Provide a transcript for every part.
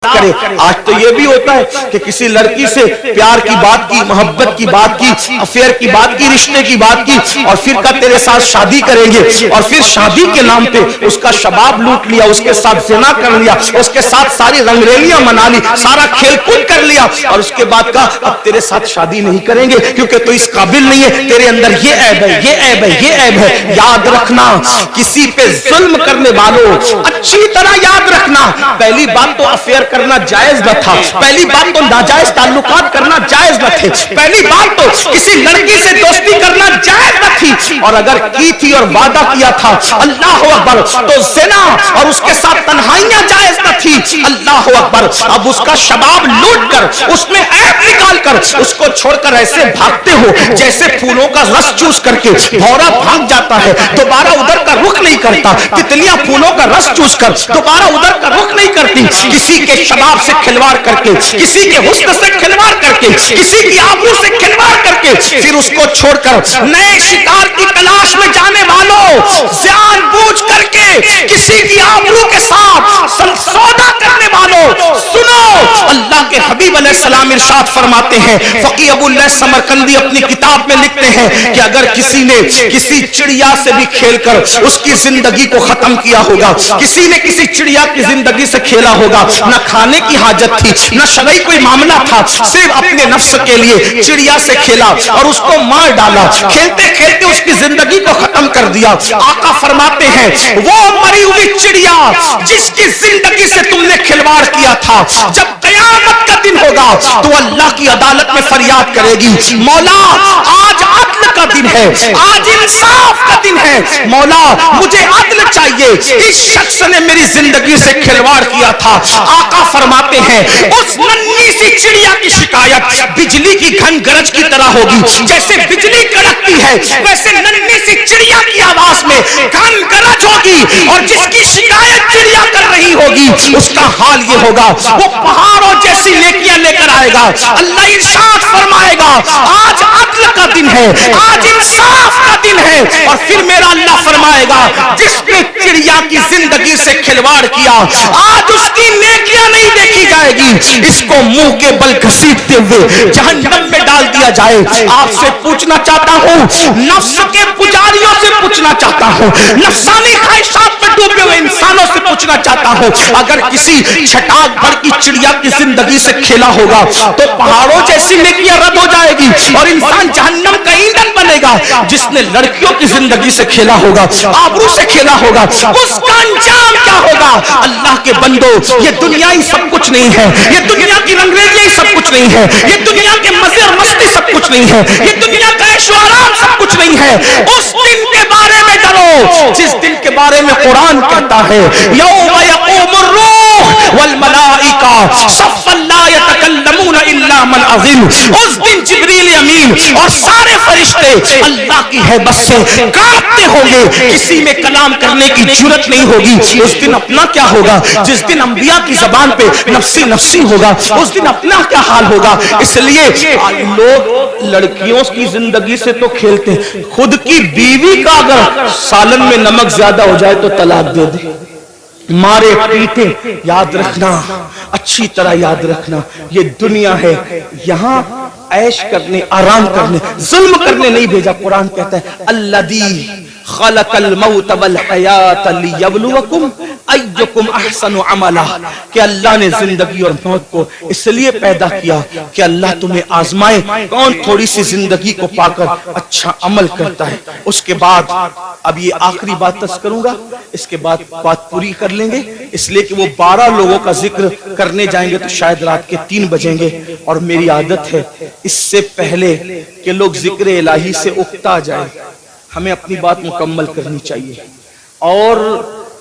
کرے. آج تو یہ بھی ہوتا ہے کہ کسی لڑکی سے پیار کی بات کی, محبت کی بات کی, افیئر کی بات کی, رشتے کی بات کی, اور پھر کہا تیرے ساتھ شادی کریں گے, اور پھر شادی کے نام پہ اس کا شباب لوٹ لیا, اس کے ساتھ زنا کر لیا, اس کے ساتھ ساری رنگریلیاں منا لی, سارا کھیل کود کر لیا, اور اس کے بعد کہا اب تیرے ساتھ شادی نہیں کریں گے کیونکہ تو اس قابل نہیں ہے, تیرے اندر یہ عیب ہے, یہ عیب ہے, یہ عیب ہے. یاد رکھنا, کسی پہ ظلم کرنے والوں اچھی طرح یاد رکھنا, پہلی بات تو افیئر کرنا جائز نہ تھا, پہلی بات تو ناجائز تعلقات کرنا جائز نہ تھے, پہلی بات تو کسی لڑکی سے دوستی کرنا جائز نہ تھی, اور اگر کی تھی اور وعدہ کیا تھا اللہ اکبر تو زنا اور اس کے ساتھ تنہائیاں جائز نہ تھی. اللہ اکبر. اب اس کا شباب لوٹ کر, اس میں عیب نکال کر, اس کو چھوڑ کر ایسے بھاگتے ہو جیسے پھولوں کا رس چوس کر کے بھورا بھاگ جاتا ہے, دوبارہ ادھر کا رخ نہیں کرتا. تتلیاں پھولوں کا رس چوس کر دوبارہ ادھر کا رخ نہیں کرتی. کسی کے شباب سے کھلواڑ کر کے, کسی کے حسن سے کھلواڑ کر کے, کسی کی آبرو سے کھلواڑ کر کے, پھر اس کو چھوڑ کر نئے شکار کی تلاش میں جانے والوں, جان بوجھ کر کے کسی کی آبرو کے ساتھ سودا کرنے والوں, سنو اللہ کے حبیب علیہ السلام ارشاد فرماتے ہیں, فقیہ ابو اللہ سمرقندی اپنی کتاب میں لکھتے ہیں کہ اگر کسی نے کسی چڑیا سے بھی کھیل کر اس کی زندگی کو ختم کیا ہوگا, کسی نے کسی چڑیا کی زندگی سے کھیلا ہوگا, نہ کھانے کی حاجت تھی, نہ شرعی کوئی معاملہ تھا, صرف اپنے نفس کے لیے چڑیا سے کھیلا اور اس کو مار ڈالا, کھیلتے کھیلتے اس کی زندگی کو ختم کر دیا. آقا فرماتے ہیں وہ مری ہوئی چڑیا جس کی زندگی سے تم نے کھلواڑ کیا تھا, جب قیامت کا دن ہوگا تو اللہ کی عدالت میں فریاد کرے گی, مولا آج عدل کا دن ہے, آج انصاف کا دن ہے, مولا مجھے عدل چاہیے, اس شخص نے میری زندگی سے کھلواڑ کیا تھا. آقا فرماتے ہیں اس ننھی سی چڑیا کی شکایت بجلی کی گھن گرج کی طرح ہوگی, جیسے بجلی کڑکتی ہے ویسے ننھی سی چڑیا کی آواز میں گھن گرج ہوگی, اور جس کی شکایت چڑیا کر رہی ہوگی اس کا حال یہ ہوگا, وہ پہاڑوں جیسی نیکیاں لے کر آئے گا. اللہ ارشاد فرمائے گا آج عدل کا دن ہے, آج انصاف کا دن ہے, اور پھر میرا اللہ فرمائے گا جس نے چڑیا کی زندگی سے کھلواڑ کیا آج اس کی نیکیاں نہیں دیکھی جائے گی, اس کو منہ کے بل گھسیٹتے ہوئے جہنم میں ڈال دیا جائے. آپ سے پوچھنا چاہتا ہوں, نفس کے پجاریوں سے پوچھنا چاہتا ہوں, نفسانی خواہشات میں ڈوبے ہوئے انسانوں سے پوچھنا چاہتا ہوں, اگر کسی چھٹاک بھر کی چڑیا کی زندگی سے کھیلا ہوگا تو پہاڑوں جیسی نیکیاں رد ہو جائے گی اور انسان جہنم کا ایندھن بنے گا. جس نے لڑکیوں کی زندگی سے کھیلا ہوگا, آبرو سے کھیلا ہوگا, اس کا انجام کیا ہوگا؟ اللہ کے بندو, یہ دنیا ہی سب کچھ نہیں ہے, یہ دنیا کی رنگریزی سب کچھ نہیں ہے, یہ دنیا کے مزے اور مستی سب کچھ نہیں ہے, یہ دنیا کا عیش و آرام سب کچھ نہیں ہے. اس دن کے بارے میں ڈرو جس دن کے بارے میں قرآن کہتا ہے یوم یقوم الروح والملائکہ صفا لا یتکلمون الا من اذن. اس دن جبریل امین اور سارے فرشتے اللہ کی ہیبت سے کانپتے ہوں گے, کسی میں کلام کرنے کی جرت نہیں ہوگی. اس دن اپنا کیا ہوگا, جس دن انبیاء کی زبان پہ نفسی نفسی ہوگا, اس دن اپنا کیا حال ہوگا. اس لیے لوگ لڑکیوں کی زندگی سے تو کھیلتے ہیں, خود کی بیوی کا اگر سالن میں نمک زیادہ ہو جائے تو طلاق دے دے, مارے پیٹے. یاد رکھنا, اچھی طرح یاد رکھنا, یہ دنیا ہے, یہاں عیش کرنے, آرام کرنے, ظلم کرنے نہیں بھیجا. قرآن کہتا ہے الذی خلق الموت والحیات لیبلوکم ایکم احسن عملا, کہ اللہ نے زندگی اور موت کو اس لیے پیدا کیا کہ اللہ تمہیں آزمائے کون تھوڑی سی زندگی کو پا کر اچھا عمل کرتا ہے. اس کے بعد اب یہ آخری بات تذکر کروں گا, اس کے بعد بات پوری کر لیں گے, اس لیے کہ وہ 12 لوگوں کا ذکر کرنے جائیں گے تو شاید رات کے 3 بجیں گے, اور میری عادت ہے اس سے پہلے کہ لوگ ذکر الہی سے اکتا جائے ہمیں اپنی بات مکمل کرنی چاہیے, اور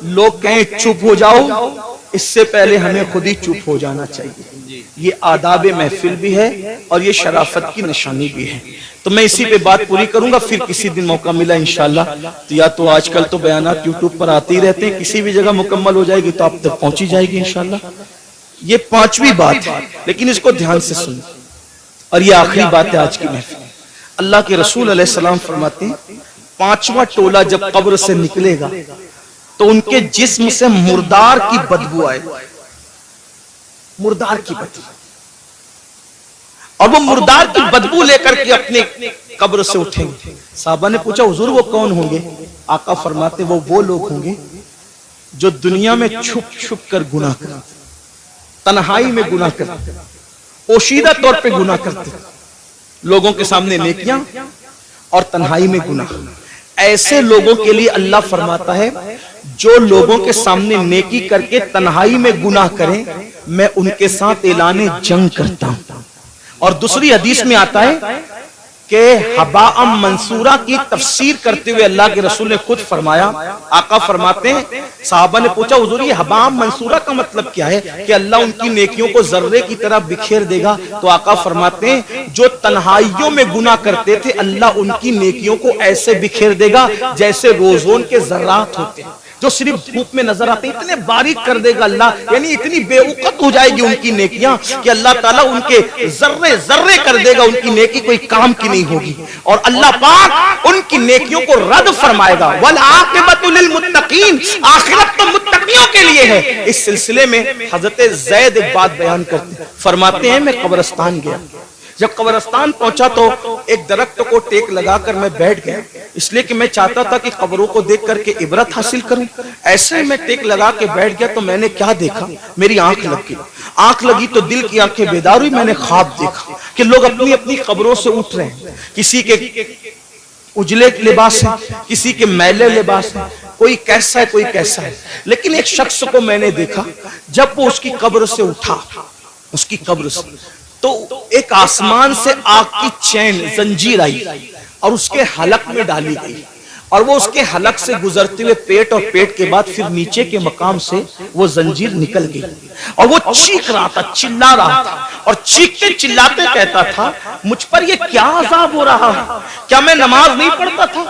لوگ کہیں چپ ہو جاؤ, اس سے پہلے ہمیں خود ہی چپ ہو جانا چاہیے. یہ آداب محفل بھی ہے اور یہ شرافت کی نشانی بھی ہے. تو میں اسی پہ بات پوری کروں گا, پھر کسی دن موقع ملا انشاءاللہ تو یا تو آج کل تو بیانات یوٹیوب پر آتے ہی رہتے ہیں, کسی بھی جگہ مکمل ہو جائے گی تو آپ تک پہنچی جائے گی انشاءاللہ. یہ 5ویں بات ہے, لیکن اس کو دھیان سے سنیں, اور یہ آخری بات ہے آج کی محفل. اللہ کے رسول علیہ السلام فرماتے ہیں 5واں ٹولہ جب قبر سے نکلے گا تو ان کے جسم سے مردار کی بدبو آئے. मुर्दार की बदबू, और वो मुर्दार की बदबू लेकर के अपने कब्र से उठेंगे। साहबा ने पूछा हुजूर वो कौन होंगे? आका फरमाते वो लोग होंगे जो दुनिया में छुप छुप कर गुनाह करते, तन्हाई में गुनाह करते, पोशीदा तौर पे गुनाह करते, लोगों के सामने नेकियां और तन्हाई में गुनाह। ऐसे लोगों के लिए अल्लाह फरमाता है जो लोगों के सामने नेकी करके तन्हाई में गुनाह करें, मैं उनके साथ ऐलाने जंग करता हूं। और दूसरी हदीस में आता है कि हबाअम मंसूरा की तफसीर करते हुए अल्लाह के रसूल ने खुद फरमाया, आका फरमाते हैं, साहबा ने पूछा हुजूर ये हबाअम मंसूरा का मतलब क्या है? कि अल्लाह उनकी नेकियों को जर्रे की तरह बिखेर देगा। तो आका फरमाते हैं जो तन्हाइयों में गुनाह करते थे अल्लाह उनकी नेकियों को ऐसे बिखेर देगा जैसे रोजोन के जर्रात होते हैं जो सिर्फ धूप में नजर आते, इतने बारीक कर देगा अल्लाह, यानी इतनी बेवकूफ हो जाएगी उनकी नेकियां कि अल्लाह ताला उनके जर्रे जर्रे कर देगा, उनकी नेकी कोई काम की नहीं होगी। और अल्लाह पाक उनकी नेकियों को रद्द फरमाएगा। वल आक़िबतु लिल मुत्तक़ीन, आखिरत तो मुत्तक़ियों के लिए है। इस सिलसिले में हजरत ज़ैद एक बात बयान करते, फरमाते हैं मैं कब्रिस्तान गया, जब कब्रिस्तान पहुंचा तो एक दरख्त को टेक लगाकर मैं बैठ गया, इसलिए कि मैं चाहता था कि कब्रों को देख करके इबरत हासिल करूं। ऐसे मैं टेक लगा के बैठ गया तो मैंने क्या देखा, मेरी आंख लगी। आंख लगी तो दिल की आंखें बेदार हुई, मैंने ख्वाब देखा कि लोग अपनी अपनी कब्रों से उठ रहे हैं, किसी के उजले लिबास है, किसी के मैले लिबास है, कोई कैसा है कोई कैसा है। लेकिन एक शख्स को मैंने देखा जब वो उसकी कब्र से उठा, उसकी कब्र से, तो एक आसमान से आग की चैन जंजीर आई और उसके हलक में डाली गई, और वो उसके हलक से गुजरते हुए पेट, और पेट के बाद फिर नीचे के मकाम से वो जंजीर निकल गई, और वो चीख रहा था, चिल्ला रहा था, और चीखते चिल्लाते कहता था मुझ पर ये क्या अजाब हो रहा है? क्या मैं नमाज नहीं पढ़ता था?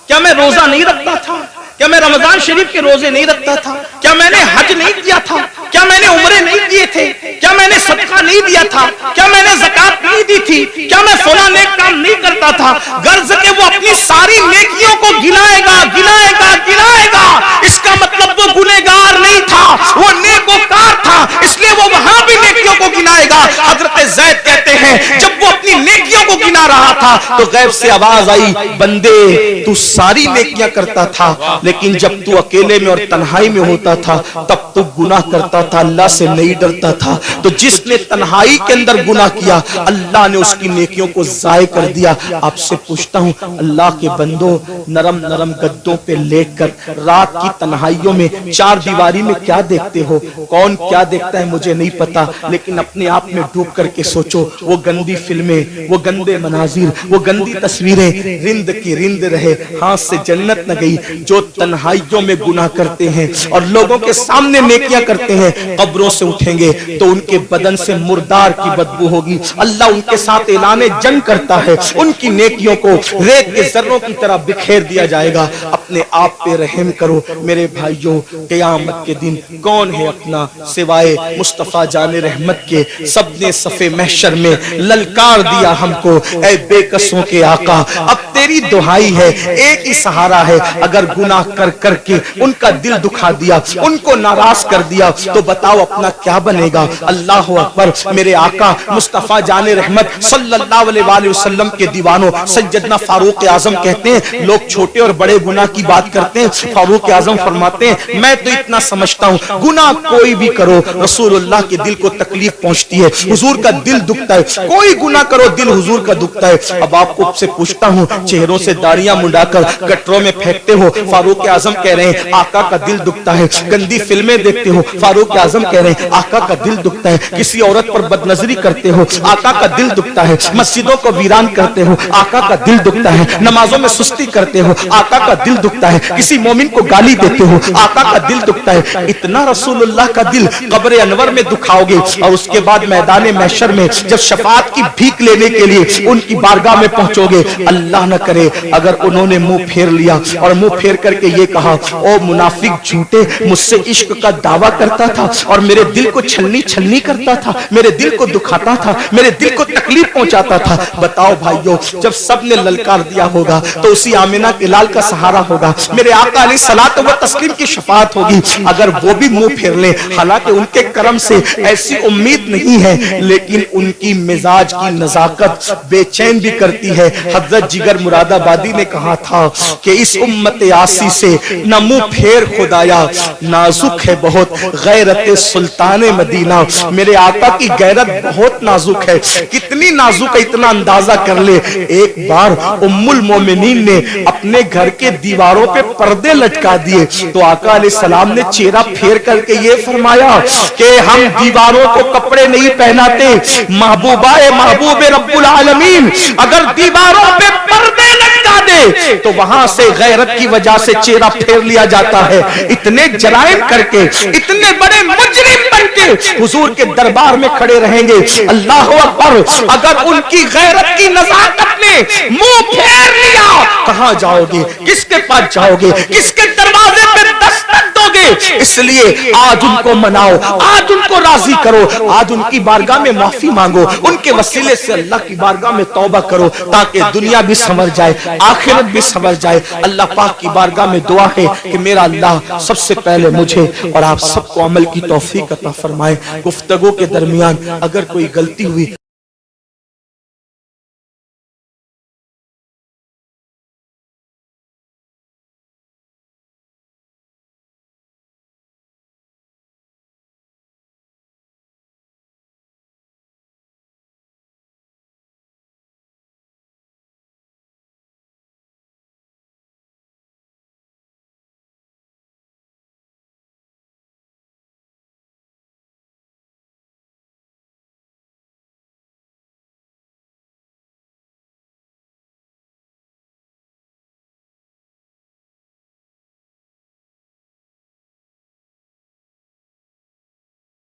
क्या मैं रोजा नहीं रखता था? क्या मैं रमजान शरीफ के रोजे नहीं रखता था? क्या मैंने हज नहीं किया था? क्या मैंने उम्रे नहीं किए थे? क्या मैंने सदका नहीं दिया था? क्या मैंने ज़कात नहीं दी थी? क्या मैं फला नेक काम नहीं करता था? गर्ज के वो अपनी सारी नेकियों को गिनाएगा गिनाएगा गिनाएगा, इसका मतलब वो गुनहगार नहीं था, वो नेकोकार था, इसलिए वो वहां भी नेकियों को गिनाएगा। हजरत ज़ैद कहते हैं जब वो अपनी नेकियों को गिना रहा था तो गैब से आवाज आई, बंदे तू सारी नेकियां करता था, लेकिन जब तू अकेले में और तन्हाई में होता था तब तू गुनाह करता था, अल्लाह से नहीं डरता था। तो जिसने तन्हाई के अंदर गुनाह किया अल्लाह ने उसकी नेकियों को ज़ाय कर दिया। आपसे पूछता हूं अल्लाह के बंदो, नरम नरम गद्दों पे लेटकर रात की तन्हाइयों में चार दीवारी में क्या देखते हो? कौन क्या देखता है मुझे नहीं पता, लेकिन अपने आप में डूब करके सोचो, वो गंदी फिल्में, वो गंदे मनाजिर, वो गंदी तस्वीरें रिंद की रिंद रहे, हाथ से जन्नत न गई। जो तन्हाइयों में गुनाह करते हैं और लोगों के सामने नेकियां करते हैं, कब्रों से उठेंगे तो उनके बदन से मुर्दार की बदबू होगी। अल्लाह उनके साथ ऐलाने जंग करता है, उनकी नेकियों को रेत के जर्रों की तरह बिखेर दिया जाएगा। अपने आप पे रहम करो मेरे भाइयों, क़यामत के दिन कौन है अपना सिवाय मुस्तफा जाने रहमत के। सबने सफे महशर में ललकार दिया हमको, ऐ बेकसों के आका अब तेरी दुहाई है, एक ही सहारा है। अगर गुनाह कर करके उनका दिल दुखा दिया, उनको नाराज कर दिया, तो बताओ अपना क्या बनेगा। अल्लाह अकबर। मेरे आका मुस्तफा जाने रहमत सल्लल्लाहु अलैहि वसल्लम के दीवानों सैयदना फारूक आजम कहते हैं, लोग छोटे और बड़े गुनाह की बात करते हैं, फारूक आजम फरमाते हैं मैं तो इतना समझता हूँ गुनाह कोई भी करो रसूलुल्लाह के दिल को तकलीफ पहुंचती है, हुजूर का दिल दुखता है। कोई गुनाह करो दिल हुजूर का दुखता है। अब आपको से पूछता हूँ, चेहरों से दाढ़ियां मुंडाकर गटरों में फेंकते हो, फारूक आजम कह रहे हैं आका का दिल दुखता है। गंदी फिल्में देखते हो, फारूक आजम कह रहे हैं आका का दिल दुखता है। किसी औरत पर बदनजरी करते हो, आका का दिल दुखता है। मस्जिदों को वीरान करते हो, आका का दिल दुखता है। नमाजों में सुस्ती करते हो, आका का दिल दुखता है। किसी मोमिन को गाली देते हो, आका का दिल दुखता है। इतना रसूलुल्लाह का दिल कब्र अनवर में दुखाओगे और उसके बाद मैदान महशर में जब शफाअत की भीख लेने के लिए उनकी बारगाह में पहुंचोगे, अल्लाह न کرے اگر انہوں نے मुंह फेर लिया और मुंह फेर करके ये कहा, ओ मुनाफिक झूठे, मुझसे इश्क का दावा करता था और मेरे दिल को छलनी छलनी करता था, मेरे दिल को दुखाता था, मेरे दिल को तकलीफ पहुंचाता था। बताओ भाइयों, जब सब ने ललकार दिया होगा तो उसी आमिना के लाल का सहारा होगा, मेरे आका अलैहिस्सलात व तस्लीम की शफाअत होगी। अगर वो भी मुंह फेर ले, हालांकि उनके करम से ऐसी उम्मीद नहीं है, लेकिन उनकी मिजाज की नजाकत बेचैन भी करती है। हजरत जिगर मुरादाबादी ने कहा था कि इस उम्मत आसी से न मुंह फेर खुदाया, नाजुक है बहुत गैरत सुल्तान मदीना। मेरे आका की गैरत बहुत नाजुक है। कितनी नाजुक है इतना अंदाजा कर ले। एक बार उम्मुल मोमिनीन ने अपने घर के दीवारों पे पर्दे लटका दिए तो आका अलैहिस्सलाम ने चेहरा फेर करके ये फरमाया कि हम दीवारों को कपड़े नहीं पहनाते, महबूबा महबूब रब्बुल आलमीन अगर दीवारों पे पर्दे लटका दे तो वहां से गैरत की वजह से चेहरा फेर लिया जाता है। इतने जराइम करके, इतने बड़े मुजरिम बनके हुजूर के दरबार में खड़े रहेंगे। अल्लाह अकबर, अगर उनकी गैरत की नजाकत ने मुंह फेर लिया, कहां जाओगे, किसके पास जाओगे, किसके दरवाजे पे दस्तक दोगे? इसलिए आज उनको मनाओ, आज उनको राजी करो, आज उनकी बारगाह में माफी मांगो, उनके वसीले से अल्लाह की बारगाह में तौबा करो ताकि दुनिया भी संवर जाए, आखिरत भी संवर जाए। अल्लाह पाक की बारगाह में दुआ है कि मेरा अल्लाह सबसे पहले मुझे और आप सबको अमल की तौफीक अता फरमाए। गुफ्तगू के दरमियान अगर कोई गलती हुई